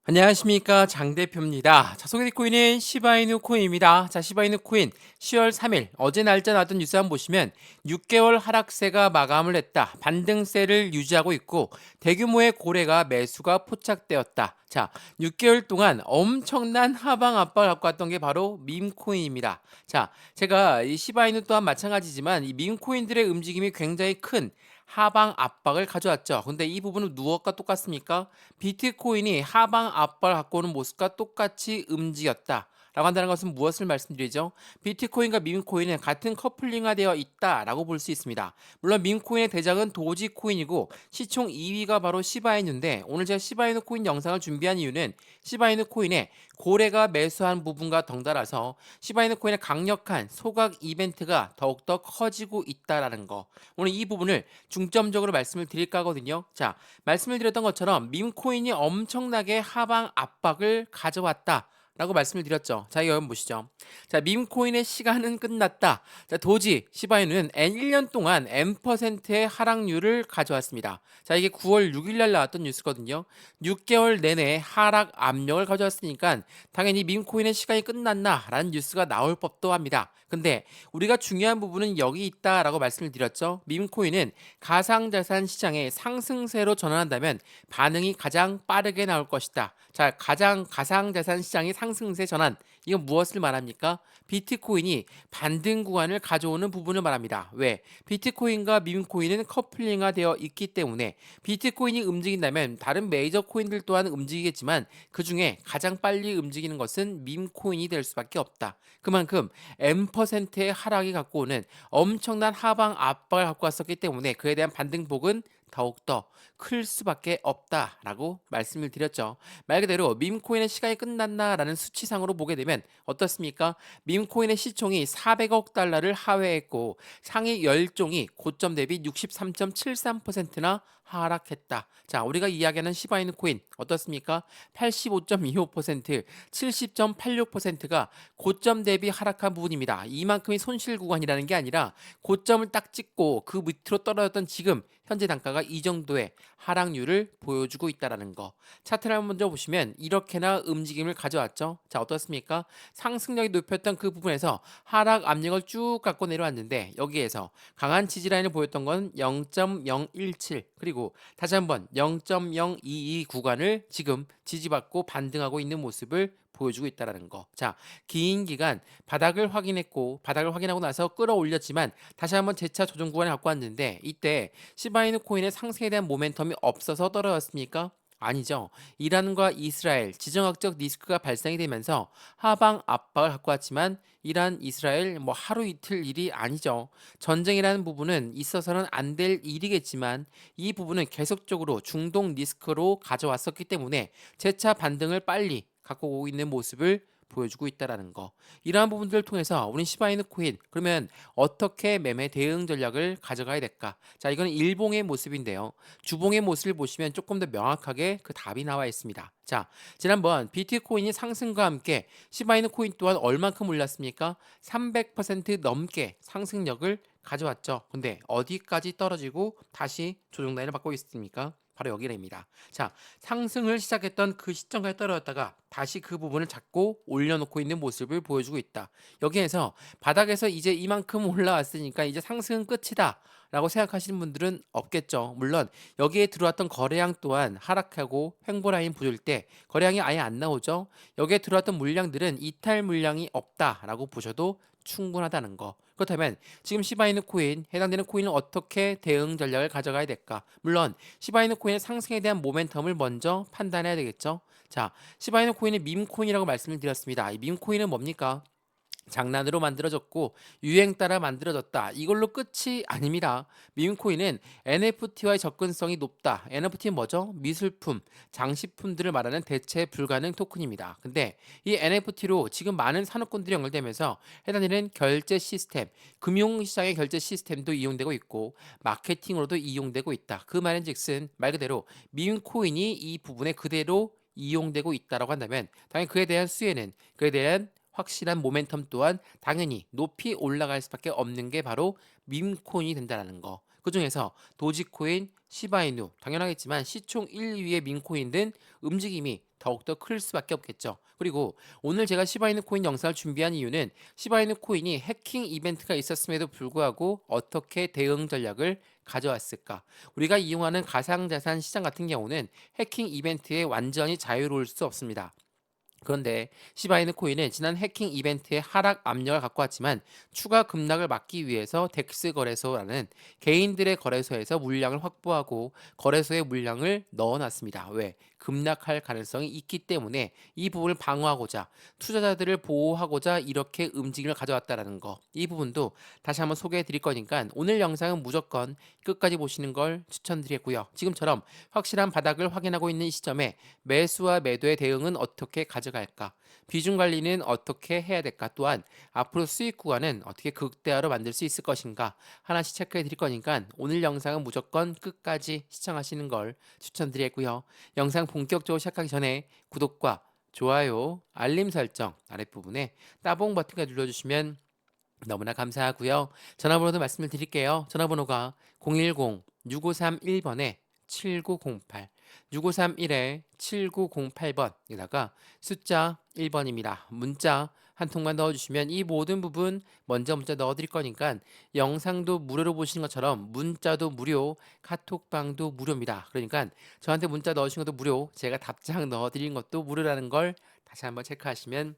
안녕하십니까, 장 대표입니다. 자, 소개될 코인은 시바이누 코인입니다. 자, 시바이누 코인 10월 3일 어제 날짜 나왔던 뉴스 한번 보시면 6개월 하락세가 마감을 했다. 반등세를 유지하고 있고 대규모의 고래가 매수가 포착되었다. 자, 6개월 동안 엄청난 하방 압박을 갖고 왔던 게 바로 밈코인입니다. 자, 제가 이 시바이누 또한 마찬가지지만 이 밈코인들의 움직임이 굉장히 큰 하방 압박을 가져왔죠. 근데 이 부분은 누엇과 똑같습니까? 비트코인이 하방 압박을 갖고 오는 모습과 똑같이 움직였다. 라고 한다는 것은 무엇을 말씀드리죠? 비트코인과 밈코인은 같은 커플링화되어 있다라고 볼 수 있습니다. 물론 밈코인의 대장은 도지코인이고 시총 2위가 바로 시바이누인데 오늘 제가 시바이누 코인 영상을 준비한 이유는 시바이누 코인의 고래가 매수한 부분과 덩달아서 시바이누 코인의 강력한 소각 이벤트가 더욱더 커지고 있다라는 거. 오늘 이 부분을 중점적으로 말씀을 드릴까 하거든요. 자, 말씀을 드렸던 것처럼 밈코인이 엄청나게 하방 압박을 가져왔다. 라고 말씀을 드렸죠. 자, 이거 한번 보시죠. 자, 밈코인의 시간은 끝났다. 자, 도지 시바이누는 1년 동안 N%의 하락률을 가져왔습니다. 자, 이게 9월 6일 날 나왔던 뉴스거든요. 6개월 내내 하락 압력을 가져왔으니까 당연히 밈코인의 시간이 끝났나 라는 뉴스가 나올 법도 합니다. 근데 우리가 중요한 부분은 여기 있다라고 말씀을 드렸죠. 밈코인은 가상자산 시장의 상승세로 전환한다면 반응이 가장 빠르게 나올 것이다. 자, 가장 가상자산 시장의 상승세 전환. 이건 무엇을 말합니까? 비트코인이 반등 구간을 가져오는 부분을 말합니다. 왜? 비트코인과 밈코인은 커플링화 되어 있기 때문에 비트코인이 움직인다면 다른 메이저 코인들 또한 움직이겠지만 그 중에 가장 빨리 움직이는 것은 밈코인이 될 수밖에 없다. 그만큼 N%의 하락이 갖고 오는 엄청난 하방 압박을 갖고 왔었기 때문에 그에 대한 반등폭은 더욱더 클 수밖에 없다라고 말씀을 드렸죠. 말 그대로 밈코인의 시간이 끝났나라는 수치상으로 보게 되면 어떻습니까? 밈코인의 시총이 400억 달러를 하회했고 상위 10종이 고점 대비 63.73%나 하락했다. 자, 우리가 이야기하는 시바이누 코인 어떻습니까? 85.25%, 70.86%가 고점 대비 하락한 부분입니다. 이만큼이 손실 구간이라는 게 아니라 고점을 딱 찍고 그 밑으로 떨어졌던 지금 현재 단가가 이 정도의 하락률을 보여주고 있다라는 거. 차트를 한번 먼저 보시면 이렇게나 움직임을 가져왔죠. 자, 어떻습니까? 상승력이 높였던 그 부분에서 하락 압력을 쭉 갖고 내려왔는데 여기에서 강한 지지라인을 보였던 건 0.017 그리고 다시 한번 0.022 구간을 지금 지지받고 반등하고 있는 모습을 보여주고 있다라는 거. 자, 긴 기간 바닥을 확인했고 바닥을 확인하고 나서 끌어올렸지만 다시 한번 재차 조정 구간에 갖고 왔는데 이때 시바이누 코인의 상승에 대한 모멘텀이 없어서 떨어졌습니까? 아니죠. 이란과 이스라엘 지정학적 리스크가 발생이 되면서 하방 압박을 갖고 왔지만 이란, 이스라엘 뭐 하루 이틀 일이 아니죠. 전쟁이라는 부분은 있어서는 안 될 일이겠지만 이 부분은 계속적으로 중동 리스크로 가져왔었기 때문에 재차 반등을 빨리 갖고 오고 있는 모습을 보여주고 있다라는 거. 이러한 부분들을 통해서 우리 시바이누 코인 그러면 어떻게 매매 대응 전략을 가져가야 될까? 자, 이건 일봉의 모습인데요. 주봉의 모습을 보시면 조금 더 명확하게 그 답이 나와 있습니다. 자, 지난번 비트코인이 상승과 함께 시바이누 코인 또한 얼만큼 올랐습니까? 300% 넘게 상승력을 가져왔죠. 근데 어디까지 떨어지고 다시 조정 라인을 받고 있습니까? 바로 여기입니다. 자, 상승을 시작했던 그 시점까지 떨어졌다가 다시 그 부분을 잡고 올려놓고 있는 모습을 보여주고 있다. 여기에서 바닥에서 이제 이만큼 올라왔으니까 이제 상승은 끝이다. 라고 생각하시는 분들은 없겠죠. 물론 여기에 들어왔던 거래량 또한 하락하고 횡보라인 부을 때 거래량이 아예 안 나오죠. 여기에 들어왔던 물량들은 이탈 물량이 없다라고 보셔도 충분하다는 거. 그렇다면 지금 시바이누 코인 해당되는 코인은 어떻게 대응 전략을 가져가야 될까? 물론 시바이누 코인의 상승에 대한 모멘텀을 먼저 판단해야 되겠죠. 자, 시바이누 코인의 밈코인이라고 말씀을 드렸습니다. 이 밈코인은 뭡니까? 장난으로 만들어졌고 유행 따라 만들어졌다. 이걸로 끝이 아닙니다. 밈코인은 NFT와의 접근성이 높다. NFT는 뭐죠? 미술품, 장식품들을 말하는 대체 불가능 토큰입니다. 근데 이 NFT로 지금 많은 산업군들이 연결되면서 해당되는 결제 시스템, 금융시장의 결제 시스템도 이용되고 있고 마케팅으로도 이용되고 있다. 그 말인즉슨 말 그대로 밈코인이 이 부분에 그대로 이용되고 있다라고 한다면 당연히 그에 대한 수혜는 그에 대한 확실한 모멘텀 또한 당연히 높이 올라갈 수밖에 없는 게 바로 밈코인이 된다는 거. 그중에서 도지코인, 시바이누, 당연하겠지만 시총 1, 2위의 민코인은 움직임이 더욱더 클 수밖에 없겠죠. 그리고 오늘 제가 시바이누 코인 영상을 준비한 이유는 시바이누 코인이 해킹 이벤트가 있었음에도 불구하고 어떻게 대응 전략을 가져왔을까? 우리가 이용하는 가상자산 시장 같은 경우는 해킹 이벤트에 완전히 자유로울 수 없습니다. 그런데 시바이누 코인은 지난 해킹 이벤트의 하락 압력을 갖고 왔지만 추가 급락을 막기 위해서 덱스 거래소라는 개인들의 거래소에서 물량을 확보하고 거래소에 물량을 넣어놨습니다. 왜? 급락할 가능성이 있기 때문에 이 부분을 방어하고자 투자자들을 보호하고자 이렇게 움직임을 가져왔다라는 거. 이 부분도 다시 한번 소개해 드릴 거니까 오늘 영상은 무조건 끝까지 보시는 걸 추천드리고요. 지금처럼 확실한 바닥을 확인하고 있는 이 시점에 매수와 매도의 대응은 어떻게 가져갈까? 비중 관리는 어떻게 해야 될까? 또한 앞으로 수익 구간은 어떻게 극대화로 만들 수 있을 것인가? 하나씩 체크해 드릴 거니까 오늘 영상은 무조건 끝까지 시청하시는 걸 추천드리고요. 영상 본격적으로 시작하기 전에 구독과 좋아요, 알림 설정 아랫부분에 따봉 버튼을 눌러주시면 너무나 감사하고요. 전화번호도 말씀을 드릴게요. 전화번호가 010-6531번에 7908, 6531에 7908번에다가 숫자 1번입니다. 문자 한 통만 넣어주시면 이 모든 부분 먼저 문자 넣어드릴 거니까 영상도 무료로 보시는 것처럼 문자도 무료, 카톡방도 무료입니다. 그러니까 저한테 문자 넣으신 것도 무료, 제가 답장 넣어드린 것도 무료라는 걸 다시 한번 체크하시면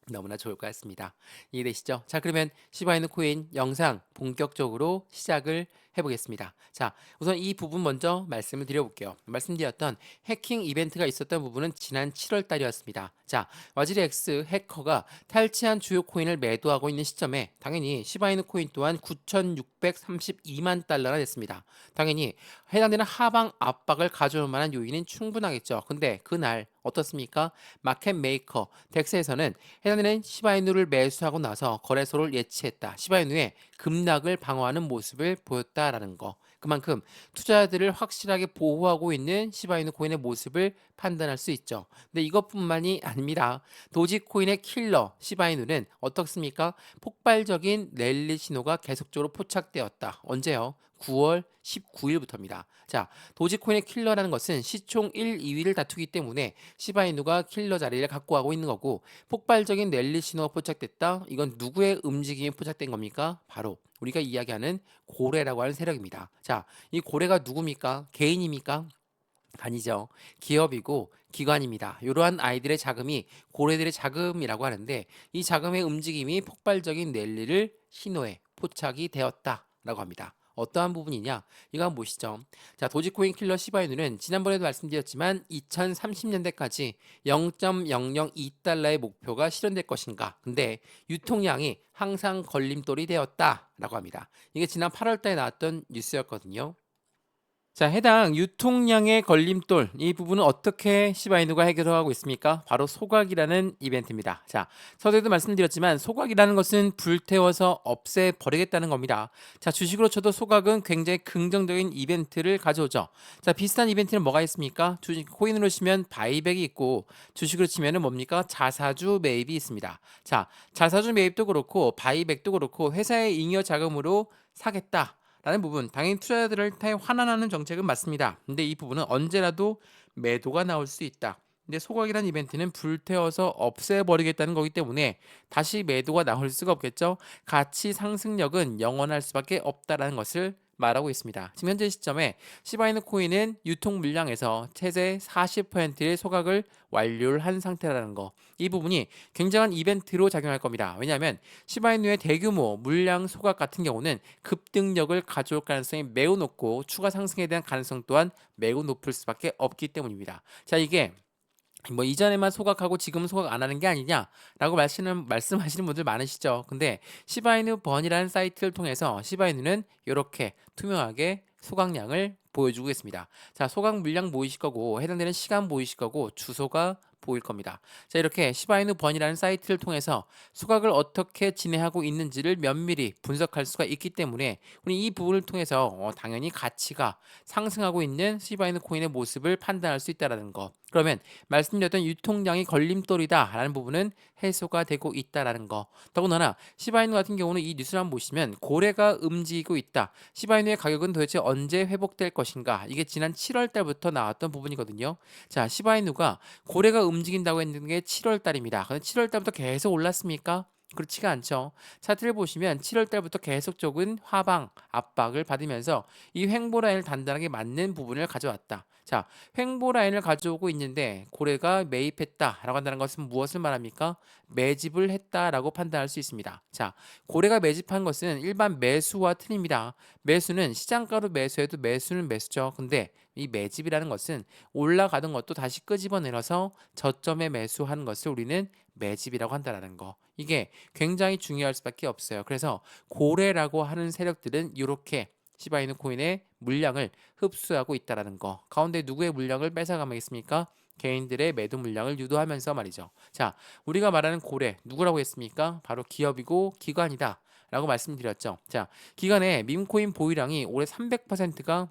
너무나 좋을 것 같습니다. 이해되시죠? 자, 그러면 시바이누 코인 영상 본격적으로 시작을 해보겠습니다. 자, 우선 이 부분 먼저 말씀을 드려볼게요. 말씀드렸던 해킹 이벤트가 있었던 부분은 지난 7월 달이었습니다. 자, 와지리엑스 해커가 탈취한 주요 코인을 매도하고 있는 시점에 당연히 시바이누 코인 또한 9,632만 달러가 됐습니다. 당연히 해당되는 하방 압박을 가져올 만한 요인은 충분하겠죠. 근데 그날 어떻습니까? 마켓 메이커 덱스에서는 해당되는 시바이누를 매수하고 나서 거래소를 예치했다. 시바이누의 급락을 방어하는 모습을 보였다라는 거. 그만큼 투자자들을 확실하게 보호하고 있는 시바이누 코인의 모습을 판단할 수 있죠. 근데 이것뿐만이 아닙니다. 도지코인의 킬러 시바이누는 어떻습니까? 폭발적인 랠리 신호가 계속적으로 포착되었다. 언제요? 9월 19일부터입니다. 자, 도지코인의 킬러라는 것은 시총 1, 2위를 다투기 때문에 시바이누가 킬러 자리를 갖고 가고 있는 거고 폭발적인 랠리 신호가 포착됐다. 이건 누구의 움직임이 포착된 겁니까? 바로 우리가 이야기하는 고래라고 하는 세력입니다. 자, 이 고래가 누굽니까? 개인입니까? 아니죠. 기업이고 기관입니다. 이러한 아이들의 자금이 고래들의 자금이라고 하는데 이 자금의 움직임이 폭발적인 랠리를 신호에 포착이 되었다라고 합니다. 어떠한 부분이냐? 이거 한번 보시죠. 자, 도지코인 킬러 시바이누는 지난번에도 말씀드렸지만 2030년대까지 0.002달러의 목표가 실현될 것인가? 근데 유통량이 항상 걸림돌이 되었다라고 합니다. 이게 지난 8월 달에 나왔던 뉴스였거든요. 자, 해당 유통량의 걸림돌 이 부분은 어떻게 시바이누가 해결하고 있습니까? 바로 소각이라는 이벤트입니다. 자, 서두에도 말씀드렸지만 소각이라는 것은 불태워서 없애버리겠다는 겁니다. 자, 주식으로 쳐도 소각은 굉장히 긍정적인 이벤트를 가져오죠. 자, 비슷한 이벤트는 뭐가 있습니까? 주식 코인으로 치면 바이백이 있고 주식으로 치면은 뭡니까? 자사주 매입이 있습니다. 자, 자사주 매입도 그렇고 바이백도 그렇고 회사의 잉여 자금으로 사겠다. 라는 부분, 당연히 투자자들을 환원하는 정책은 맞습니다. 근데 이 부분은 언제라도 매도가 나올 수 있다. 근데 소각이라는 이벤트는 불태워서 없애버리겠다는 거기 때문에 다시 매도가 나올 수가 없겠죠. 가치 상승력은 영원할 수밖에 없다라는 것을 말하고 있습니다. 지금 현재 시점에 시바이누 코인은 유통 물량에서 최대 40%의 소각을 완료를 한 상태라는 거. 이 부분이 굉장한 이벤트로 작용할 겁니다. 왜냐하면 시바이누의 대규모 물량 소각 같은 경우는 급등력을 가져올 가능성이 매우 높고 추가 상승에 대한 가능성 또한 매우 높을 수밖에 없기 때문입니다. 자, 이게 뭐 이전에만 소각하고 지금은 소각 안 하는 게 아니냐라고 말씀하시는 분들 많으시죠. 근데 시바이누 번이라는 사이트를 통해서 시바이누는 이렇게 투명하게 소각량을 보여주고 있습니다. 자, 소각 물량 보이실 거고 해당되는 시간 보이실 거고 주소가 보일 겁니다. 자, 이렇게 시바이누 번이라는 사이트를 통해서 소각을 어떻게 진행하고 있는지를 면밀히 분석할 수가 있기 때문에 우리 이 부분을 통해서 당연히 가치가 상승하고 있는 시바이누 코인의 모습을 판단할 수 있다는 거. 그러면 말씀드렸던 유통량이 걸림돌이다라는 부분은 해소가 되고 있다라는 거. 더군다나 시바이누 같은 경우는 이 뉴스를 한번 보시면 고래가 움직이고 있다. 시바이누의 가격은 도대체 언제 회복될 것인가? 이게 지난 7월 달부터 나왔던 부분이거든요. 자, 시바이누가 고래가 움직인다고 했는 게 7월 달입니다. 근데 7월 달부터 계속 올랐습니까? 그렇지가 않죠. 차트를 보시면 7월 달부터 계속적인 하방, 압박을 받으면서 이 횡보 라인을 단단하게 맞는 부분을 가져왔다. 자, 횡보 라인을 가져오고 있는데 고래가 매입했다라고 한다는 것은 무엇을 말합니까? 매집을 했다라고 판단할 수 있습니다. 자, 고래가 매집한 것은 일반 매수와 틀립니다. 매수는 시장가로 매수해도 매수는 매수죠. 근데 이 매집이라는 것은 올라가던 것도 다시 끄집어내려서 저점에 매수하는 것을 우리는 매집이라고 한다라는 거. 이게 굉장히 중요할 수밖에 없어요. 그래서 고래라고 하는 세력들은 이렇게 시바이누 코인의 물량을 흡수하고 있다라는 거. 가운데 누구의 물량을 뺏어가겠습니까? 개인들의 매도 물량을 유도하면서 말이죠. 자, 우리가 말하는 고래 누구라고 했습니까? 바로 기업이고 기관이다. 라고 말씀드렸죠. 자, 기관의 밈코인 보유량이 올해 300%가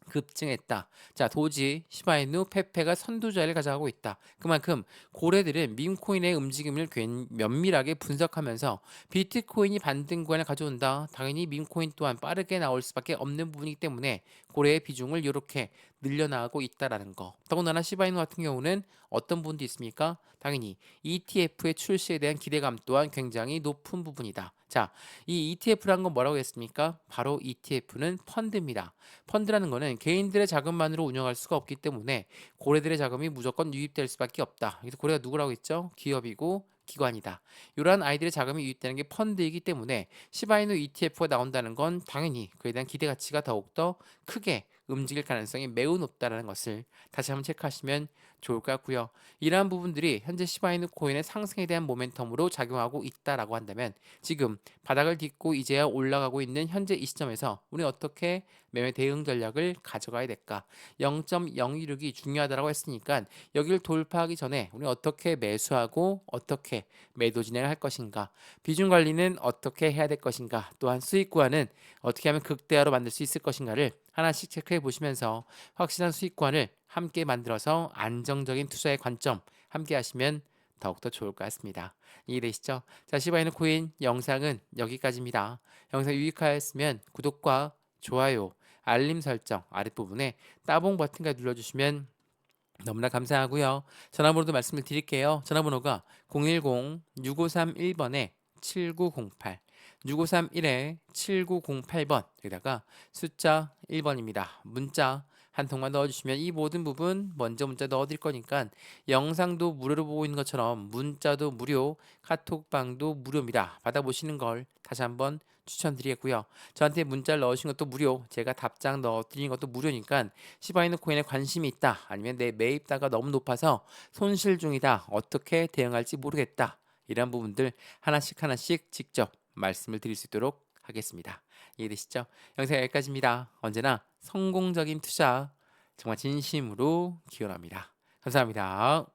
급증했다. 자, 도지, 시바이누, 페페가 선두자리를 가져가고 있다. 그만큼 고래들은 밈코인의 움직임을 면밀하게 분석하면서 비트코인이 반등 구간을 가져온다. 당연히 밈코인 또한 빠르게 나올 수밖에 없는 부분이기 때문에 고래의 비중을 이렇게 늘려나가고 있다라는 거. 더군다나 시바이누 같은 경우는 어떤 부분도 있습니까? 당연히 ETF의 출시에 대한 기대감 또한 굉장히 높은 부분이다. 자, 이 ETF라는 건 뭐라고 했습니까? 바로 ETF는 펀드입니다. 펀드라는 거는 개인들의 자금만으로 운영할 수가 없기 때문에 고래들의 자금이 무조건 유입될 수밖에 없다. 그래서 고래가 누구라고 했죠? 기업이고 기관이다. 이러한 아이들의 자금이 유입되는 게 펀드이기 때문에 시바이누 ETF가 나온다는 건 당연히 그에 대한 기대 가치가 더욱더 크게 움직일 가능성이 매우 높다는 것을 다시 한번 체크하시면 좋을 것 같고요. 이러한 부분들이 현재 시바이누 코인의 상승에 대한 모멘텀으로 작용하고 있다라고 한다면 지금 바닥을 딛고 이제야 올라가고 있는 현재 이 시점에서 우리는 어떻게 매매 대응 전략을 가져가야 될까? 0.016이 중요하다고 했으니까 여기를 돌파하기 전에 우리는 어떻게 매수하고 어떻게 매도 진행을 할 것인가? 비중 관리는 어떻게 해야 될 것인가? 또한 수익 구간은 어떻게 하면 극대화로 만들 수 있을 것인가를 하나씩 체크해 보시면서 확실한 수익 구간을 함께 만들어서 안정적인 투자의 관점 함께 하시면 더욱더 좋을 것 같습니다. 이해되시죠? 자, 시바이누 코인 영상은 여기까지입니다. 영상 유익하였으면 구독과 좋아요, 알림 설정 아랫부분에 따봉 버튼까지 눌러주시면 너무나 감사하고요. 전화번호도 말씀을 드릴게요. 전화번호가 010-6531번에 7908 6531에 7908번 여기다가 숫자 1번입니다. 문자 한 통만 넣어주시면 이 모든 부분 먼저 문자 넣어드릴 거니까 영상도 무료로 보고 있는 것처럼 문자도 무료, 카톡방도 무료입니다. 받아보시는 걸 다시 한번 추천드리겠고요. 저한테 문자를 넣으신 것도 무료, 제가 답장 넣어드리는 것도 무료니까 시바이누 코인에 관심이 있다, 아니면 내 매입다가 너무 높아서 손실 중이다, 어떻게 대응할지 모르겠다, 이런 부분들 하나씩 하나씩 직접 말씀을 드릴 수 있도록 하겠습니다. 이해되시죠? 영상 여기까지입니다. 언제나 성공적인 투자 정말 진심으로 기원합니다. 감사합니다.